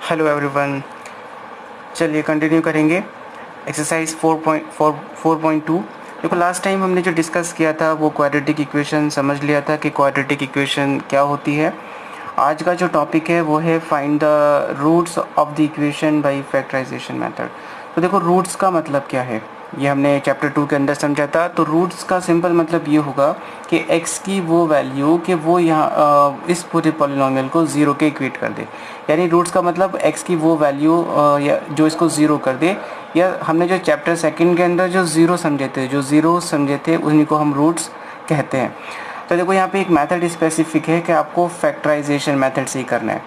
Hello everyone, चलिए continue करेंगे exercise 4.2। देखो लास्ट टाइम हमने जो डिस्कस किया था वो क्वाड्रेटिक इक्वेशन समझ लिया था कि क्वाड्रेटिक इक्वेशन क्या होती है। आज का जो टॉपिक है वो है find the roots of the equation by factorisation method. तो देखो रूट्स का मतलब क्या है, ये हमने चैप्टर 2 के अंदर समझा था। तो रूट्स का सिंपल मतलब ये होगा कि x की वो वैल्यू कि वो यहाँ इस पूरे पॉलिनोमियल को ज़ीरो के इक्वेट कर दे। यानी रूट्स का मतलब x की वो वैल्यू या जो इसको ज़ीरो कर दे, या हमने जो चैप्टर सेकंड के अंदर जो ज़ीरो समझे थे उन्हीं को हम रूट्स कहते हैं। तो देखो यहाँ पे एक मेथड स्पेसिफिक है कि आपको फैक्टराइजेशन मेथड से ही करना है।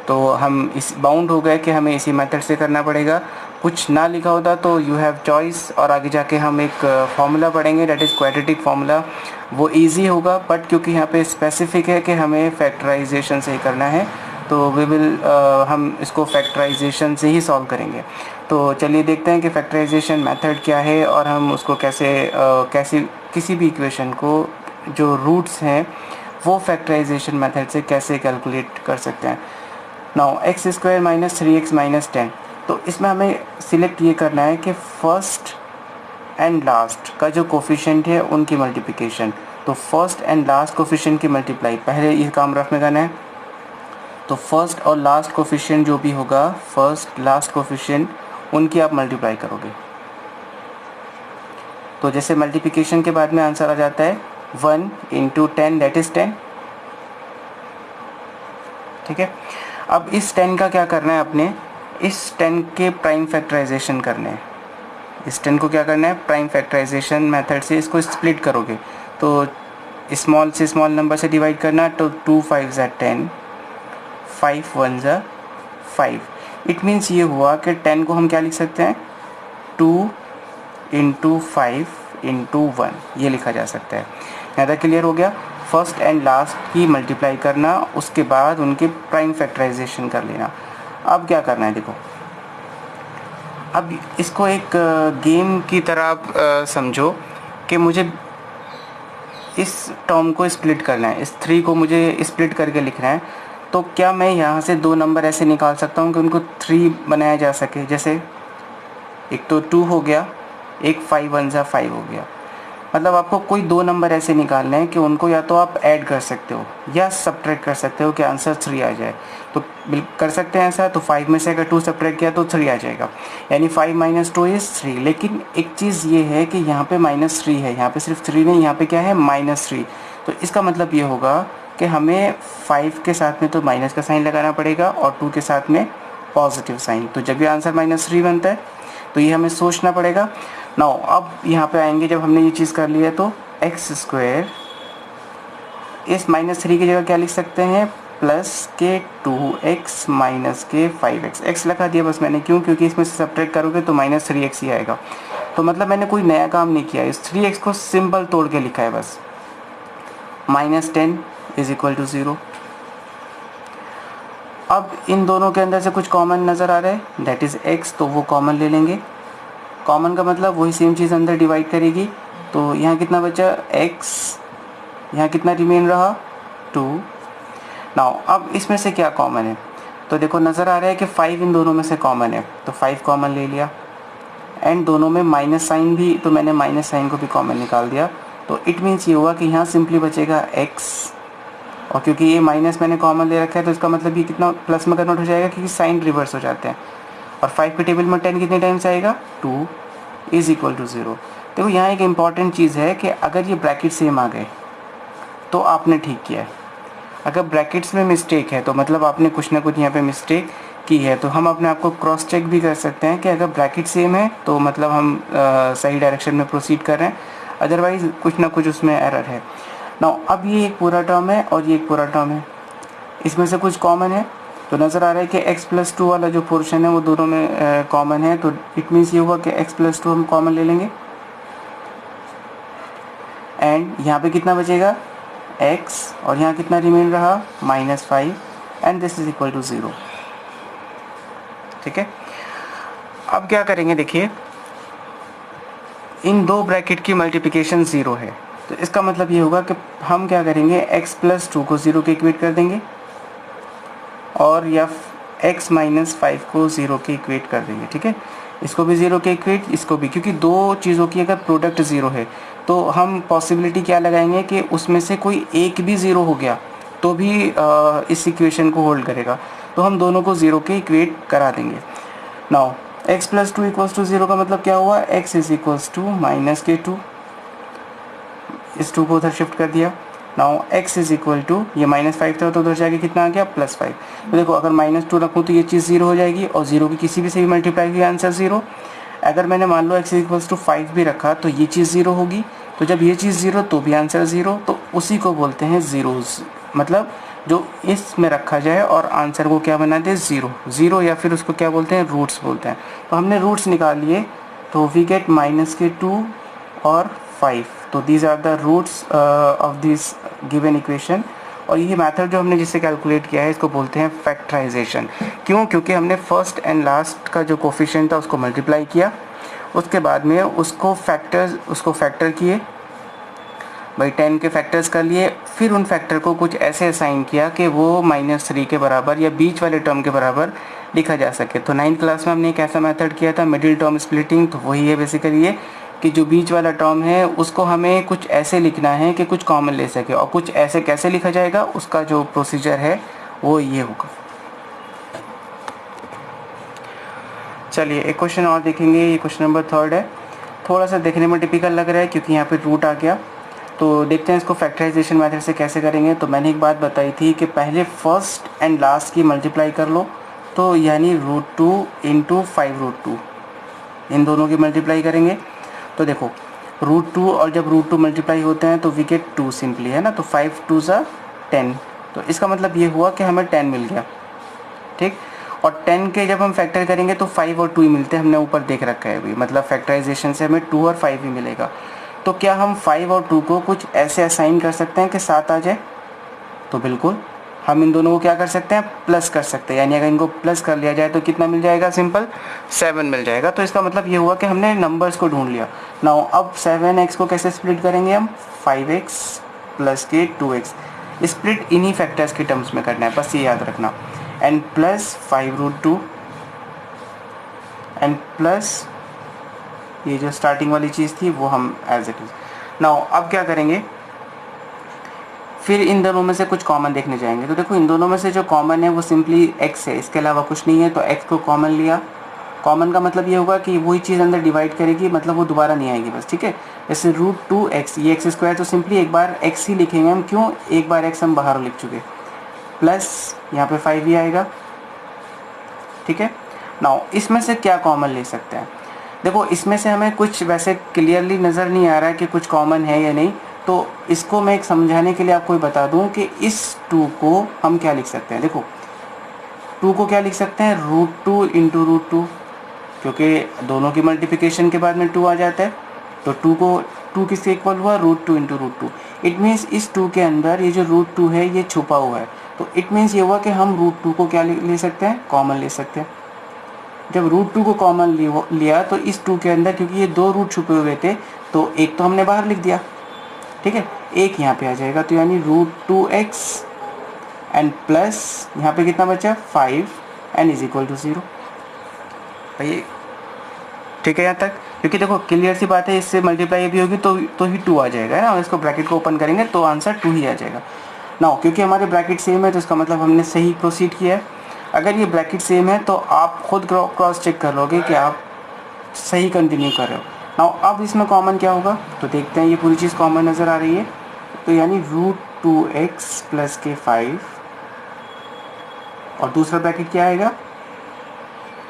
तो हम इस बाउंड हो गए कि हमें इसी मेथड से करना पड़ेगा। कुछ ना लिखा होता तो यू हैव चॉइस, और आगे जाके हम एक फार्मूला पढ़ेंगे डेट इज़ क्वाड्रेटिक फार्मूला, वो इजी होगा। बट क्योंकि यहाँ पे स्पेसिफिक है कि हमें फैक्टराइजेशन से ही करना है तो हम इसको फैक्टराइजेशन से ही सॉल्व करेंगे। तो चलिए देखते हैं कि फैक्टराइजेशन मेथड क्या है और हम उसको कैसे किसी भी इक्वेशन को जो रूट्स हैं वो फैक्टराइजेशन मेथड से कैसे कैलकुलेट कर सकते हैं। Now x square minus 3x minus 10, तो इसमें हमें सिलेक्ट ये करना है कि फर्स्ट एंड लास्ट का जो कोफिशिएंट है उनकी मल्टीप्लिकेशन। तो फर्स्ट एंड लास्ट कोफिशिएंट की मल्टीप्लाई पहले ये काम रफ में करना है। तो फर्स्ट और लास्ट कोफिशिएंट जो भी होगा, फर्स्ट लास्ट कोफिशिएंट उनकी आप मल्टीप्लाई करोगे। तो जैसे मल्टीप्लिकेशन के बाद में आंसर आ जाता है 1 इंटू 10 दैट इज़ 10। ठीक है, अब इस 10 का क्या करना है, अपने इस 10 के प्राइम फैक्टराइजेशन करने हैं। इस 10 को क्या करना है, प्राइम फैक्टराइजेशन मेथड से इसको स्प्लिट करोगे। तो स्मॉल से स्मॉल नंबर से डिवाइड करना, तो 2 5 ज़ा 10, 5 1 ज़ा 5। इट मीन्स ये हुआ कि 10 को हम क्या लिख सकते हैं, 2 इंटू 5 इंटू 1 ये लिखा जा सकता है। यहाँ तक क्लियर हो गया। फर्स्ट एंड लास्ट की मल्टीप्लाई करना, उसके बाद उनके प्राइम फैक्टराइजेशन कर लेना। अब क्या करना है, देखो अब इसको एक गेम की तरह आप समझो कि मुझे इस टर्म को स्प्लिट करना है, इस 3 को मुझे स्प्लिट करके लिखना है। तो क्या मैं यहाँ से 2 नंबर ऐसे निकाल सकता हूँ कि उनको 3 बनाया जा सके। जैसे एक तो 2 हो गया, एक 5 1 ज़ा 5 हो गया। मतलब आपको कोई 2 नंबर ऐसे निकालने हैं कि उनको या तो आप ऐड कर सकते हो या सब्ट्रैक्ट कर सकते हो कि आंसर 3 आ जाए। तो कर सकते हैं ऐसा। तो 5 में से अगर 2 सब्ट्रैक्ट किया तो 3 आ जाएगा, यानी 5 माइनस 2 इज़ 3। लेकिन एक चीज़ ये है कि यहाँ पे -3 है, यहाँ पे सिर्फ 3 नहीं, यहाँ पे क्या है -3। तो इसका मतलब ये होगा कि हमें 5 के साथ में तो माइनस का साइन लगाना पड़ेगा और 2 के साथ में पॉजिटिव साइन। तो जब ये आंसर -3 बनता है तो ये हमें सोचना पड़ेगा। नाउ अब यहाँ पे आएंगे, जब हमने ये चीज़ कर लिया तो एक्स स्क्वायर इस -3 की जगह क्या लिख सकते हैं, प्लस के 2x माइनस के 5x। एक्स लगा दिया बस मैंने, क्यों, क्योंकि इसमें से सब्ट्रैक्ट करोगे तो -3x ही आएगा। तो मतलब मैंने कोई नया काम नहीं किया, इस 3x को सिंपल तोड़ के लिखा है बस। -10 इज इक्वल टू 0। अब इन दोनों के अंदर से कुछ कॉमन नज़र आ रहा है, दैट इज़ x, तो वो कॉमन ले लेंगे। कॉमन का मतलब वही सेम चीज़ अंदर डिवाइड करेगी। तो यहाँ कितना बचा, x, यहाँ कितना रिमेन रहा, 2। नाउ अब इसमें से क्या कॉमन है, तो देखो नज़र आ रहा है कि 5 इन दोनों में से कॉमन है, तो 5 कॉमन ले लिया। एंड दोनों में माइनस साइन भी, तो मैंने माइनस साइन को भी कॉमन निकाल दिया। तो इट मीन्स ये हुआ कि यहाँ सिंपली बचेगा x, और क्योंकि ये माइनस मैंने कॉमन ले रखा है तो इसका मतलब ये कितना प्लस में कन्वर्ट हो जाएगा, क्योंकि साइन रिवर्स हो जाते हैं। और 5 के टेबल में 10 कितने टाइम से आएगा, 2 इज़ इक्वल टू 0। देखो यहाँ एक इम्पॉर्टेंट चीज़ है कि अगर ये ब्रैकेट सेम आ गए तो आपने ठीक किया है। अगर ब्रैकेट्स में मिस्टेक है तो मतलब आपने कुछ ना कुछ यहाँ पे मिस्टेक की है। तो हम अपने आप को क्रॉस चेक भी कर सकते हैं कि अगर ब्रैकेट सेम है तो मतलब हम सही डायरेक्शन में प्रोसीड कर रहे हैं, अदरवाइज़ कुछ ना कुछ उसमें एरर है। नाउ अब ये एक पूरा टर्म है और ये एक पूरा टर्म है, इसमें से कुछ कॉमन है। तो नज़र आ रहा है कि x+2 वाला जो पोर्शन है वो दोनों में कॉमन है। तो इट मीन्स ये हुआ कि x+2 हम कॉमन ले लेंगे। एंड यहाँ पे कितना बचेगा, x, और यहाँ कितना रिमेन रहा, -5, and this is equal to 0। ठीक है, अब क्या करेंगे, देखिए इन दो ब्रैकेट की मल्टीप्लिकेशन 0 है। तो इसका मतलब ये होगा कि हम क्या करेंगे, x+2 को 0 के इक्वेट कर देंगे, और या x माइनस 5 को 0 के इक्वेट कर देंगे, ठीक है। इसको भी 0 के इक्वेट, इसको भी, क्योंकि दो चीज़ों की अगर प्रोडक्ट 0 है तो हम पॉसिबिलिटी क्या लगाएंगे कि उसमें से कोई एक भी 0 हो गया तो भी इस इक्वेशन को होल्ड करेगा। तो हम दोनों को 0 के इक्वेट करा देंगे। Now x plus 2 equals to 0 का मतलब क्या हुआ, x is equals to minus के 2, इस 2 को उधर शिफ्ट कर दिया। Now x is equal to, ये माइनस 5 था तो उधर जाके कितना आ गया, प्लस 5। तो देखो अगर माइनस 2 रखूँ तो ये चीज़ 0 हो जाएगी और 0 की किसी भी से भी मल्टीप्लाई किया आंसर 0। अगर मैंने मान लो x इक्वल्स टू 5 भी रखा तो ये चीज़ 0 होगी। तो जब ये चीज़ 0 तो भी आंसर 0, तो उसी को बोलते हैं ज़ीरोज़, मतलब जो इसमें रखा जाए और आंसर को क्या बना दे, 0 या फिर उसको क्या बोलते हैं, रूट्स बोलते हैं। तो हमने रूट्स निकाल लिए, तो वी गेट माइनस के 2 और 5। तो these are the roots of this given equation. और ये मेथड जो हमने जिससे कैलकुलेट किया है इसको बोलते हैं फैक्टराइजेशन। क्यों, क्योंकि हमने फर्स्ट एंड लास्ट का जो कोफिशिएंट था उसको मल्टीप्लाई किया, उसके बाद में उसको फैक्टर किए, भाई 10 के फैक्टर्स कर लिए, फिर उन फैक्टर को कुछ ऐसे असाइन किया कि वो -3 के बराबर या बीच वाले टर्म के बराबर लिखा जा सके। तो 9th क्लास में हमने एक ऐसा मेथड किया था, मिडिल टर्म स्प्लिटिंग। तो वही है बेसिकली ये कि जो बीच वाला टर्म है उसको हमें कुछ ऐसे लिखना है कि कुछ कॉमन ले सके, और कुछ ऐसे कैसे लिखा जाएगा उसका जो प्रोसीजर है वो ये होगा। चलिए एक क्वेश्चन और देखेंगे, ये क्वेश्चन नंबर 3 है। थोड़ा सा देखने में टिपिकल लग रहा है क्योंकि यहाँ पे रूट आ गया। तो देखते हैं इसको फैक्टराइजेशन मेथड से कैसे करेंगे। तो मैंने एक बात बताई थी कि पहले फर्स्ट एंड लास्ट की मल्टीप्लाई कर लो, तो यानी √2 इंटू 5√2, इन दोनों की मल्टीप्लाई करेंगे। तो देखो √2 और जब √2 मल्टीप्लाई होते हैं तो वी गेट 2 सिंपली, है ना। तो 5 2 ज़ा 10, तो इसका मतलब ये हुआ कि हमें 10 मिल गया, ठीक। और 10 के जब हम फैक्टर करेंगे तो 5 और 2 ही मिलते हैं, हमने ऊपर देख रखा है अभी, मतलब फैक्टराइजेशन से हमें 2 और 5 ही मिलेगा। तो क्या हम 5 और 2 को कुछ ऐसे असाइन कर सकते हैं कि 7 आ जाए? तो बिल्कुल, हम इन दोनों को क्या कर सकते हैं, प्लस कर सकते हैं। यानी अगर इनको प्लस कर लिया जाए तो कितना मिल जाएगा, सिंपल 7 मिल जाएगा। तो इसका मतलब ये हुआ कि हमने नंबर्स को ढूंढ लिया। नाउ अब 7x को कैसे स्प्लिट करेंगे हम, 5x प्लस के 2x। स्प्लिट इन्हीं फैक्टर्स के टर्म्स में करना है, बस ये याद रखना। एंड प्लस 5√2 एंड प्लस ये जो स्टार्टिंग वाली चीज़ थी वो हम एज इट इज़। नाउ अब क्या करेंगे, फिर इन दोनों में से कुछ कॉमन देखने जाएंगे। तो देखो इन दोनों में से जो कॉमन है वो सिंपली x है, इसके अलावा कुछ नहीं है। तो x को कॉमन लिया, कॉमन का मतलब ये होगा कि वही चीज़ अंदर डिवाइड करेगी, मतलब वो दोबारा नहीं आएगी बस, ठीक है। जैसे √2x, ये x², तो सिंपली एक बार x ही लिखेंगे हम, क्यों, एक बार x हम बाहर लिख चुके, प्लस यहाँ पे 5 ही आएगा, ठीक है। नाउ इसमें से क्या कॉमन ले सकते हैं, देखो इसमें से हमें कुछ वैसे क्लियरली नज़र नहीं आ रहा है कि कुछ कॉमन है या नहीं। तो इसको मैं एक समझाने के लिए आपको बता दूं कि इस 2 को हम क्या लिख सकते हैं। देखो 2 को क्या लिख सकते हैं, √2 इंटू √2, क्योंकि दोनों की मल्टीप्लिकेशन के बाद में 2 आ जाता है। तो 2 किसके इक्वल हुआ, √2 इंटू √2। इट मीन्स इस 2 के अंदर ये जो √2 है ये छुपा हुआ है। तो इट मीन्स ये हुआ कि हम √2 को क्या ले सकते हैं, कॉमन ले सकते हैं। जब √2 को कॉमन लिया तो इस 2 के अंदर, क्योंकि ये 2 रूट छुपे हुए थे, तो एक तो हमने बाहर लिख दिया, ठीक है, एक यहाँ पे आ जाएगा। तो यानी √2x एंड प्लस यहाँ पे कितना बचा, 5 एंड इज इक्वल टू 0। भाई ठीक है यहाँ तक, क्योंकि देखो क्लियर सी बात है, इससे मल्टीप्लाई भी होगी तो ही 2 आ जाएगा, है ना। इसको ब्रैकेट को ओपन करेंगे तो आंसर 2 ही आ जाएगा। नाउ क्योंकि हमारे ब्रैकेट सेम है तो इसका मतलब हमने सही प्रोसीड किया है। अगर ये ब्रैकेट सेम है तो आप खुद क्रॉस चेक कर लोगे कि आप सही कंटिन्यू कर रहे हो। नाउ अब इसमें कॉमन क्या होगा, तो देखते हैं, ये पूरी चीज़ कॉमन नज़र आ रही है। तो यानी √2x प्लस के 5 और दूसरा ब्रैकेट क्या आएगा,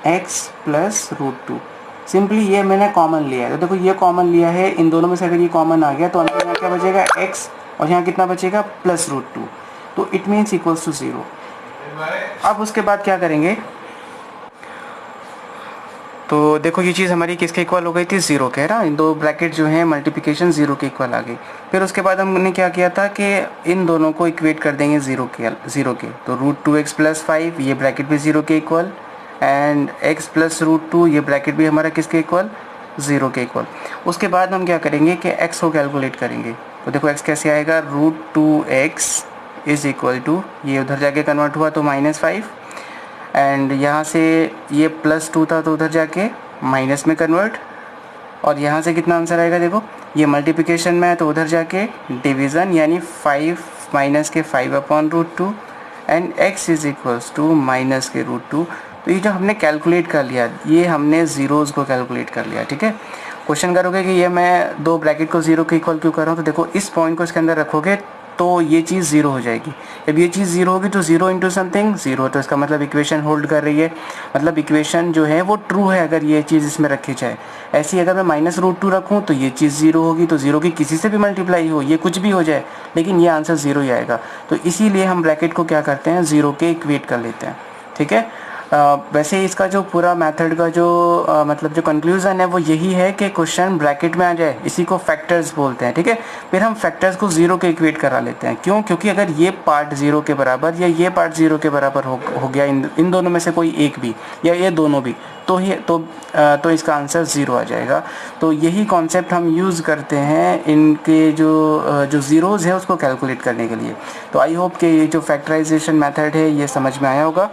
x प्लस √2। सिंपली ये मैंने कॉमन लिया है। तो देखो ये कॉमन लिया है, इन दोनों में से अगर ये कॉमन आ गया तो अंदर यहाँ क्या बचेगा, x, और यहाँ कितना बचेगा, प्लस √2। तो इट मीन्स इक्वल्स टू 0। अब उसके बाद क्या करेंगे, तो देखो ये चीज़ हमारी किसके इक्वल हो गई थी, 0 के, है ना। इन दो ब्रैकेट जो हैं मल्टीप्लिकेशन 0 के इक्वल आ गई। फिर उसके बाद हमने क्या किया था कि इन दोनों को इक्वेट कर देंगे 0 के। तो √2x प्लस 5, ये ब्रैकेट भी 0 के इक्वल, एंड x प्लस √2, ये ब्रैकेट भी हमारा किसके इक्वल, 0 के इक्वल। उसके बाद हम क्या करेंगे कि x को कैलकुलेट करेंगे। तो देखो x कैसे आएगा, √2x इज इक्वल टू, ये उधर जाके कन्वर्ट हुआ तो -5, एंड यहाँ से ये +2 था तो उधर जाके माइनस में कन्वर्ट, और यहाँ से कितना आंसर आएगा देखो, ये मल्टीप्लिकेशन में है तो उधर जाके डिवीज़न, यानी 5 माइनस के 5/√2 and x is equals to minus के √2। तो ये जो हमने कैलकुलेट कर लिया, ये हमने ज़ीरोज़ को कैलकुलेट कर लिया, ठीक है। क्वेश्चन करोगे कि ये मैं 2 ब्रैकेट को 0 के इक्वल क्यों कर रहा हूँ, तो देखो इस पॉइंट को इसके अंदर रखोगे तो ये चीज़ 0 हो जाएगी। जब ये चीज़ 0 होगी तो 0 इंटू समथिंग 0, तो इसका मतलब इक्वेशन होल्ड कर रही है, मतलब इक्वेशन जो है वो ट्रू है अगर ये चीज़ इसमें रखी जाए। ऐसी अगर मैं -√2 रखूँ तो ये चीज़ 0 होगी, तो 0 की किसी से भी मल्टीप्लाई हो, ये कुछ भी हो जाए, लेकिन ये आंसर 0 ही आएगा। तो इसीलिए हम ब्रैकेट को क्या करते हैं, 0 के इक्वेट कर लेते हैं, ठीक है। वैसे इसका जो पूरा मेथड का जो मतलब जो कंक्लूज़न है वो यही है कि क्वेश्चन ब्रैकेट में आ जाए, इसी को फैक्टर्स बोलते हैं, ठीक है। फिर हम फैक्टर्स को 0 के इक्वेट करा लेते हैं, क्यों, क्योंकि अगर ये पार्ट 0 के बराबर या ये पार्ट 0 के बराबर हो गया, इन दोनों में से कोई एक भी या ये दोनों भी, तो इसका आंसर 0 आ जाएगा। तो यही कॉन्सेप्ट हम यूज़ करते हैं इनके जो ज़ीरोज़ है उसको कैलकुलेट करने के लिए। तो आई होप कि ये जो फैक्टराइजेशन मेथड है ये समझ में आया होगा।